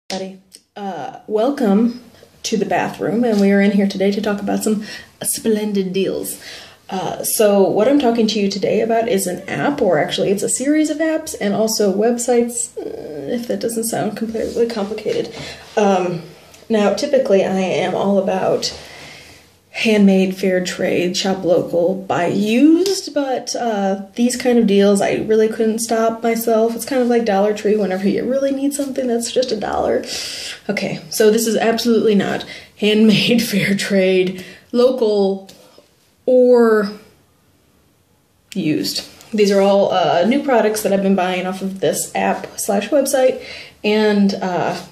Buddy, welcome to the bathroom, and we are in here today to talk about some splendid deals. So what I'm talking to you today about is an app, or actually it's a series of apps and also websites, if that doesn't sound completely complicated. Now, typically I am all about handmade, fair trade, shop local, buy used, but these kind of deals I really couldn't stop myself. It's kind of like Dollar Tree whenever you really need something that's just $1. Okay, so this is absolutely not handmade, fair trade, local, or used. These are all new products that I've been buying off of this app/website, and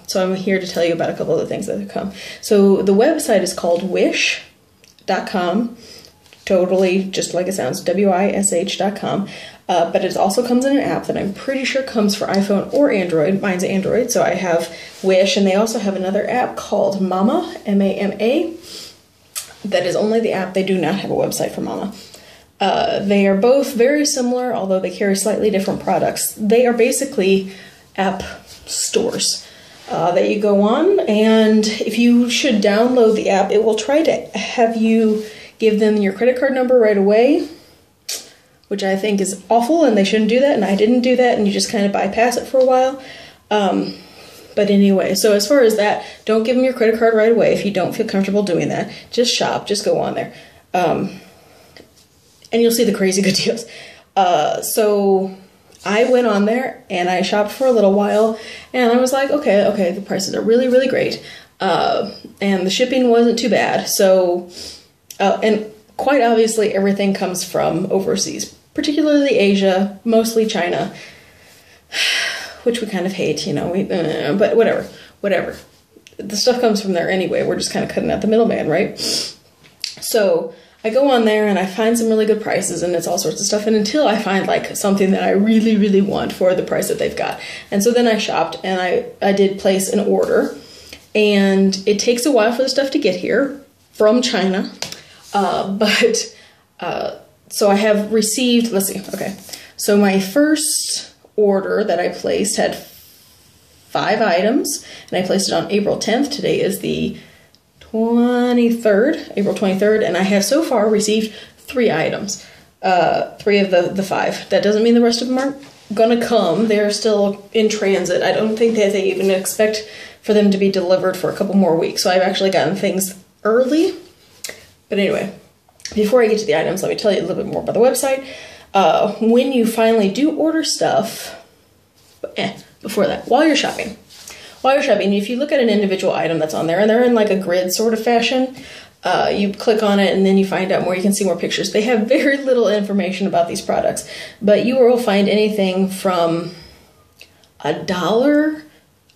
so I'm here to tell you about a couple of the things that have come. So the website is called wish.com, totally just like it sounds, wish.com, but it also comes in an app that I'm pretty sure comes for iPhone or Android. Mine's Android, so I have Wish, and they also have another app called Mama, M-A-M-A, that is only the app. They do not have a website for Mama. They are both very similar, although they carry slightly different products. They are basically app stores that you go on, and if you should download the app, it will try to have you give them your credit card number right away, which I think is awful, and they shouldn't do that, and I didn't do that, and you just kind of bypass it for a while. But anyway, so as far as that, don't give them your credit card right away if you don't feel comfortable doing that. Just shop, just go on there. And you'll see the crazy good deals. So I went on there and I shopped for a little while, and I was like, okay, the prices are really, really great. And the shipping wasn't too bad. So, and quite obviously everything comes from overseas, particularly Asia, mostly China, which we kind of hate, you know, but whatever. The stuff comes from there anyway. We're just kind of cutting out the middleman, right? So I go on there and I find some really good prices, and it's all sorts of stuff, and until I find like something that I really, really want for the price that they've got. And so then I shopped, and I did place an order, and it takes a while for the stuff to get here from China. So I have received, let's see, okay. So my first order that I placed had 5 items, and I placed it on April 10th. Today is the 23rd, April 23rd, and I have so far received 3 items, 3 of the 5. That doesn't mean the rest of them aren't gonna come. They're still in transit. I don't think that they even expect for them to be delivered for a couple more weeks, so I've actually gotten things early. But anyway, before I get to the items, let me tell you a little bit more about the website. When you finally do order stuff, before that, while you're shopping, if you look at an individual item that's on there, and they're in like a grid sort of fashion, you click on it and then you find out more. You can see more pictures. They have very little information about these products, but you will find anything from $1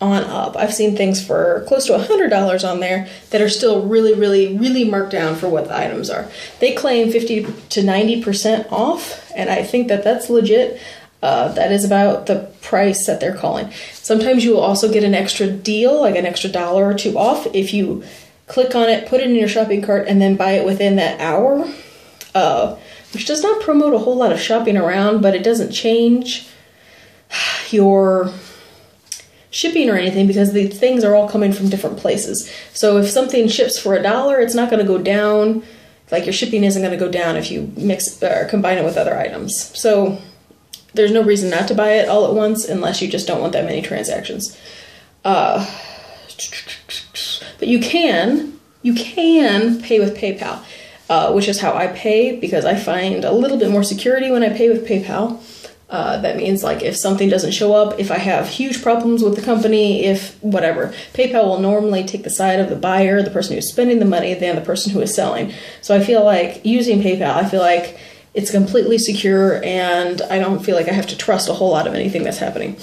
on up. I've seen things for close to $100 on there that are still really, really, really marked down for what the items are. They claim 50 to 90% off, and I think that that's legit. That is about the price that they're calling. Sometimes you will also get an extra deal, like an extra $1 or $2 off, if you click on it, put it in your shopping cart, and then buy it within that hour, which does not promote a whole lot of shopping around, but it doesn't change your shipping or anything, because the things are all coming from different places. So if something ships for $1, it's not going to go down, like your shipping isn't going to go down if you mix or combine it with other items. So there's no reason not to buy it all at once unless you just don't want that many transactions. But you can pay with PayPal, which is how I pay, because I find a little bit more security when I pay with PayPal. That means like if something doesn't show up, if I have huge problems with the company, if whatever, PayPal will normally take the side of the buyer, the person who's spending the money, than the person who is selling. So I feel like using PayPal, I feel like it's completely secure, and I don't feel like I have to trust a whole lot of anything that's happening,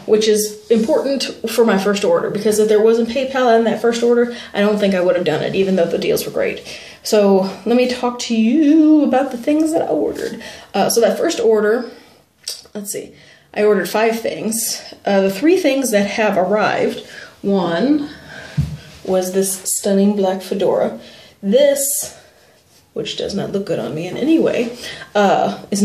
which is important for my first order, because if there wasn't PayPal in that first order, I don't think I would have done it, even though the deals were great. So let me talk to you about the things that I ordered. So that first order, let's see, I ordered 5 things. The 3 things that have arrived, one was this stunning black fedora. This, which does not look good on me in any way, was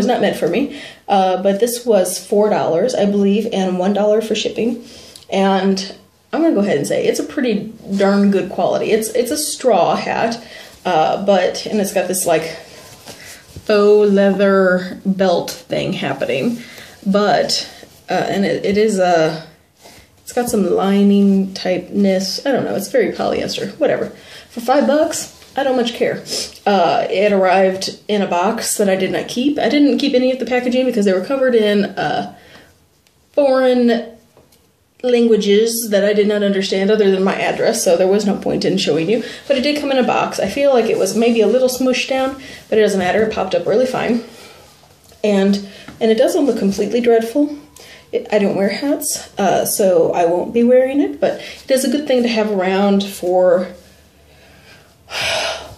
not meant for me. But this was $4, I believe, and $1 for shipping. And I'm gonna go ahead and say it's a pretty darn good quality. It's a straw hat, and it's got this like faux leather belt thing happening, but and it is it's got some lining typeness. I don't know. It's very polyester. Whatever. For $5, I don't much care. It arrived in a box that I did not keep. I didn't keep any of the packaging because they were covered in foreign languages that I did not understand other than my address, so there was no point in showing you. But it did come in a box. I feel like it was maybe a little smushed down, but it doesn't matter. It popped up really fine. And it doesn't look completely dreadful. I don't wear hats, so I won't be wearing it, but it is a good thing to have around for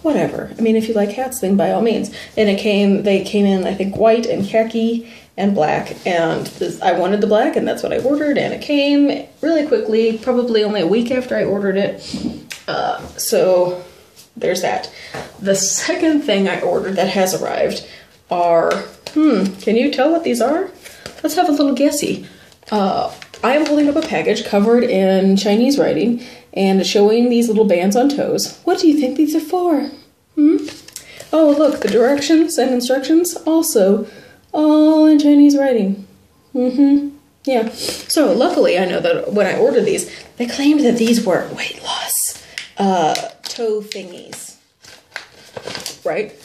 whatever. I mean, if you like hats, then by all means. And they came in, I think, white and khaki and black, and I wanted the black, and that's what I ordered, and it came really quickly, probably only a week after I ordered it. So there's that. The second thing I ordered that has arrived are, can you tell what these are? Let's have a little guessy. I am holding up a package covered in Chinese writing and showing these little bands on toes. What do you think these are for? Oh, look, the directions and instructions also all in Chinese writing. Yeah. So luckily, I know that when I ordered these, they claimed that these were weight loss toe thingies, right?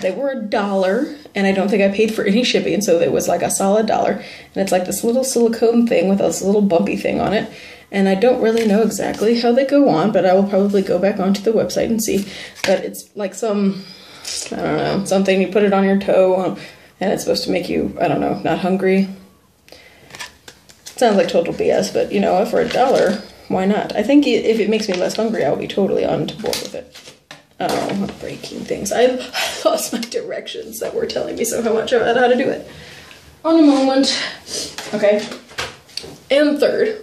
They were $1, and I don't think I paid for any shipping, so it was like a solid $1. And it's like this little silicone thing with this little bumpy thing on it. And I don't really know exactly how they go on, but I will probably go back onto the website and see. But it's like some, I don't know, something you put it on your toe, and it's supposed to make you, I don't know, not hungry. Sounds like total BS, but you know, for $1, why not? I think if it makes me less hungry, I'll be totally on board with it. Oh, I'm breaking things. I lost my directions that were telling me so much about how to do it. On a moment. Okay. And third,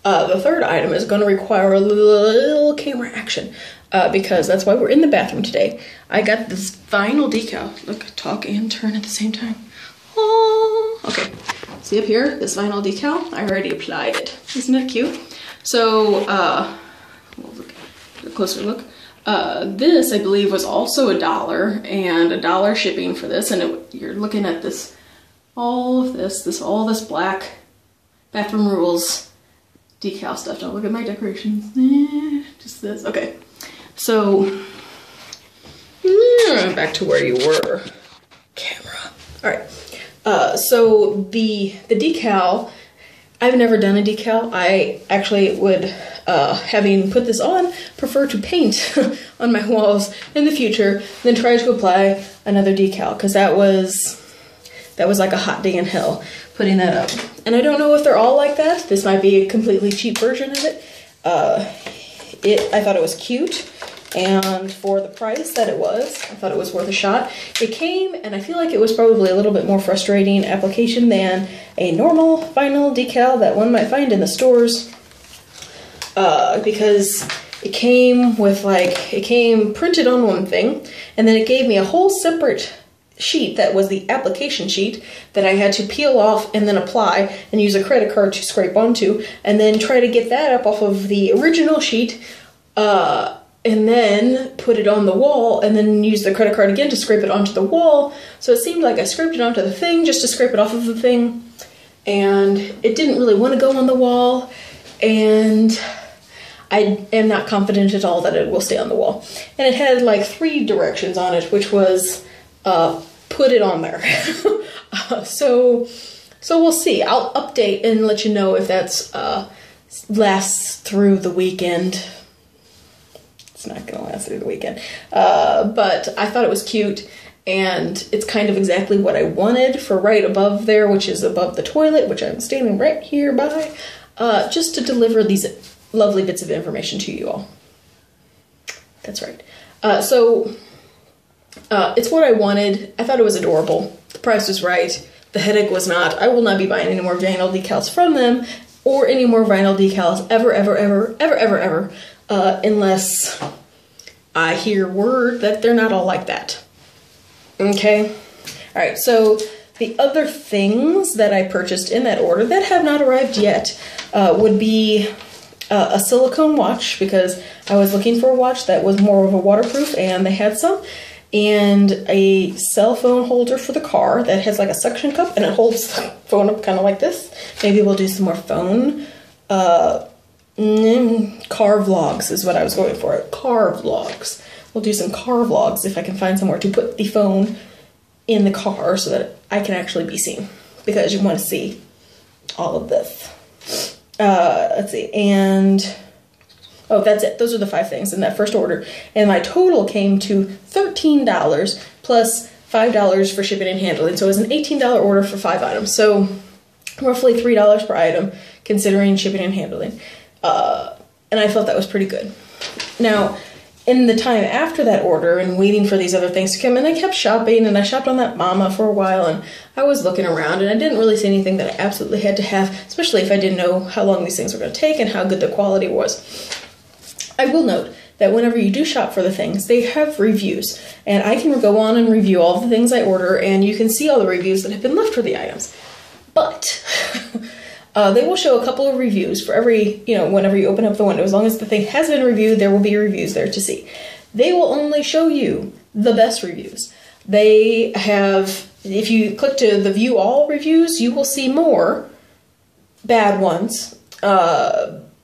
the third item is going to require a little camera action because that's why we're in the bathroom today. I got this vinyl decal. Look, talk and turn at the same time. Oh, okay. See up here, this vinyl decal? I already applied it. Isn't it cute? So, we'll look, a closer look. This, I believe, was also $1 and $1 shipping for this, and you're looking at this, all this black bathroom rules decal stuff. Don't look at my decorations. Just this. Okay. So back to where you were. Camera. All right. So the decal, I've never done a decal. I actually would, having put this on, prefer to paint on my walls in the future than try to apply another decal, because that was like a hot day in hell putting that up. And I don't know if they're all like that. This might be a completely cheap version of it. I thought it was cute, and for the price that it was, I thought it was worth a shot. It came, and I feel like it was probably a little bit more frustrating application than a normal vinyl decal that one might find in the stores, because it came with it came printed on one thing, and then it gave me a whole separate sheet that was the application sheet that I had to peel off and then apply and use a credit card to scrape onto, and then try to get that up off of the original sheet, and then put it on the wall, and then use the credit card again to scrape it onto the wall. So it seemed like I scraped it onto the thing just to scrape it off of the thing, and it didn't really want to go on the wall, and I am not confident at all that it will stay on the wall. And it had like 3 directions on it, which was put it on there. So we'll see. I'll update and let you know if that's lasts through the weekend. It's not gonna last through the weekend. But I thought it was cute, and it's kind of exactly what I wanted for right above there, which is above the toilet, which I'm standing right here by, just to deliver these lovely bits of information to you all. That's right. It's what I wanted. I thought it was adorable. The price was right. The headache was not. I will not be buying any more vinyl decals from them, or any more vinyl decals ever, unless I hear word that they're not all like that. Okay? Alright, so The other things that I purchased in that order that have not arrived yet would be a silicone watch, because I was looking for a watch that was more of a waterproof, and they had some, and a cell phone holder for the car that has like a suction cup, and it holds the phone up kind of like this. Maybe we'll do some more phone car vlogs is what I was going for. Car vlogs. We'll do some car vlogs if I can find somewhere to put the phone in the car so that I can actually be seen, because you want to see all of this. Let's see, and oh, that's it. Those are the 5 things in that first order, and my total came to $13 plus $5 for shipping and handling. So it was an $18 order for 5 items, so roughly $3 per item considering shipping and handling, and I felt that was pretty good. Now, in the time after that order and waiting for these other things to come in, I kept shopping, and I shopped on that Mama for a while, and I was looking around, and I didn't really see anything that I absolutely had to have, especially if I didn't know how long these things were going to take and how good the quality was. I will note that whenever you do shop for the things, they have reviews, and I can go on and review all the things I order, and you can see all the reviews that have been left for the items. But they will show a couple of reviews for every, whenever you open up the window. As long as the thing has been reviewed, there will be reviews there to see. They will only show you the best reviews. They have, if you click to the view all reviews, you will see more bad ones.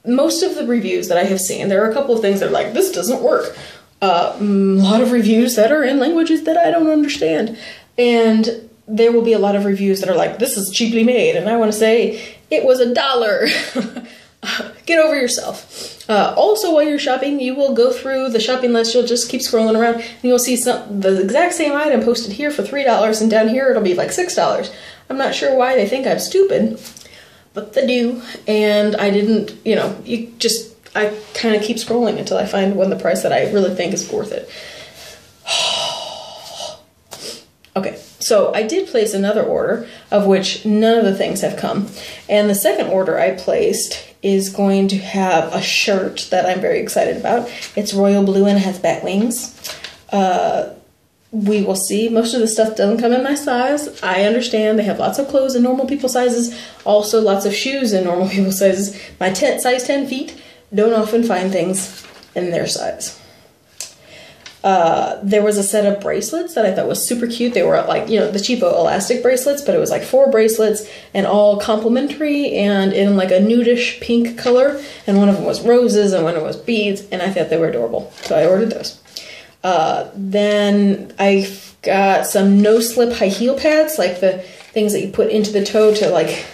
Most of the reviews that I have seen, there are a couple of things that are like, this doesn't work. A lot of reviews that are in languages that I don't understand. And there will be a lot of reviews that are like, this is cheaply made. And I want to say, it was $1. Get over yourself. Also, while you're shopping, you will go through the shopping list. You'll just keep scrolling around, and you'll see the exact same item posted here for $3, and down here it'll be like $6. I'm not sure why they think I'm stupid, but they do. And I didn't, I kind of keep scrolling until I find one the price that I really think is worth it. Okay, so I did place another order, of which none of the things have come. And the second order I placed is going to have a shirt that I'm very excited about. It's royal blue and has bat wings. We will see. Most of the stuff doesn't come in my size. I understand they have lots of clothes in normal people sizes, also lots of shoes in normal people sizes. My size 10 feet don't often find things in their size. There was a set of bracelets that I thought was super cute. They were like, the cheapo elastic bracelets, but it was like 4 bracelets and all complimentary and in like a nudish pink color. And one of them was roses and one of them was beads, and I thought they were adorable. So I ordered those. Then I got some no-slip high heel pads, like the things that you put into the toe to like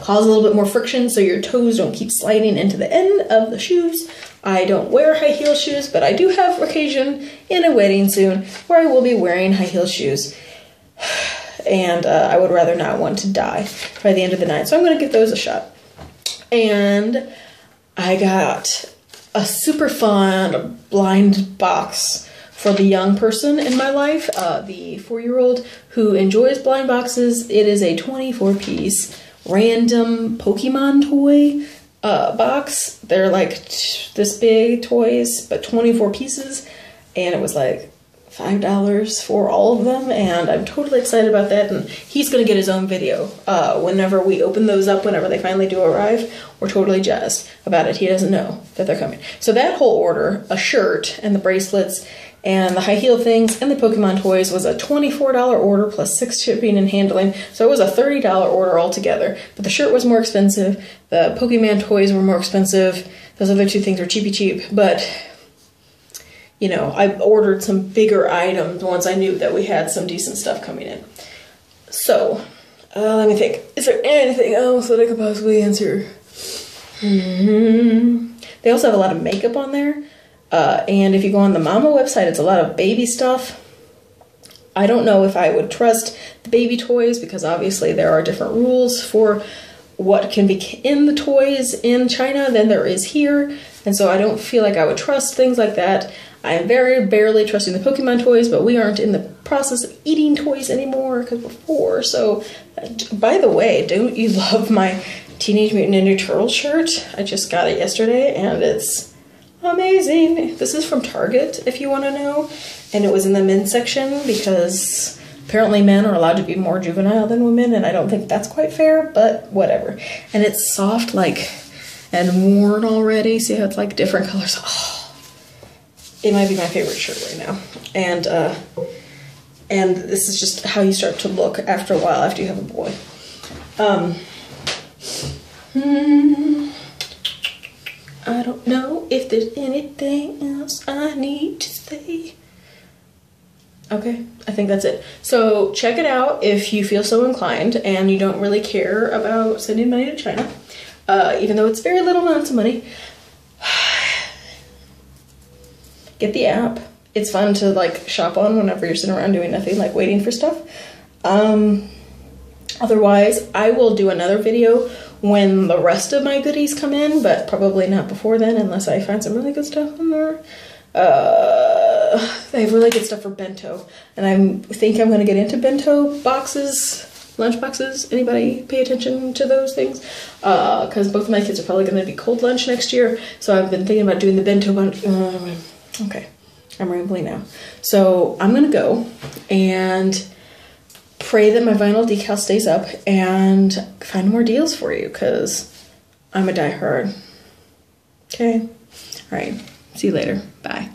cause a little bit more friction so your toes don't keep sliding into the end of the shoes. I don't wear high heel shoes, but I do have occasion in a wedding soon where I will be wearing high heel shoes. And I would rather not want to die by the end of the night. So I'm going to give those a shot. And I got a super fun blind box for the young person in my life, the 4-year-old who enjoys blind boxes. It is a 24-piece random Pokemon toy box. They're like this big toys, but 24 pieces, and it was like $5 for all of them, and I'm totally excited about that. And he's gonna get his own video whenever we open those up, whenever they finally do arrive. We're totally jazzed about it. He doesn't know that they're coming. So that whole order, a shirt and the bracelets and the high heel things and the Pokemon toys, was a $24 order plus 6 shipping and handling. So it was a $30 order altogether. But the shirt was more expensive. The Pokemon toys were more expensive. Those other 2 things were cheapy cheap. But, I ordered some bigger items once I knew that we had some decent stuff coming in. So, let me think. Is there anything else that I could possibly answer? They also have a lot of makeup on there. And if you go on the Mama website, it's a lot of baby stuff. I don't know if I would trust the baby toys, because obviously there are different rules for what can be in the toys in China than there is here. And so I don't feel like I would trust things like that. I am very barely trusting the Pokemon toys, but we aren't in the process of eating toys anymore because we're 4. So, by the way, don't you love my Teenage Mutant Ninja Turtles shirt? I just got it yesterday, and it's amazing. This is from Target, if you want to know. And it was in the men's section because Apparently men are allowed to be more juvenile than women, and I don't think that's quite fair, but whatever. And it's soft, like, and worn already. See how it's like different colors? Oh, it might be my favorite shirt right now. And this is just how you start to look after a while after you have a boy. I don't know if there's anything else I need to say. Okay, I think that's it. So check it out if you feel so inclined and you don't really care about sending money to China, even though it's very little amounts of money. Get the app. It's fun to like shop on whenever you're sitting around doing nothing, like waiting for stuff. Otherwise, I will do another video when the rest of my goodies come in, but probably not before then unless I find some really good stuff in there. They have really good stuff for bento, and I think I'm going to get into bento boxes, lunch boxes. Anybody pay attention to those things? Because both of my kids are probably going to be cold lunch next year, so I've been thinking about doing the bento bunch. Okay, I'm rambling now. So I'm going to go and pray that my vinyl decal stays up and find more deals for you, because I'm a diehard. Okay? All right. See you later. Bye.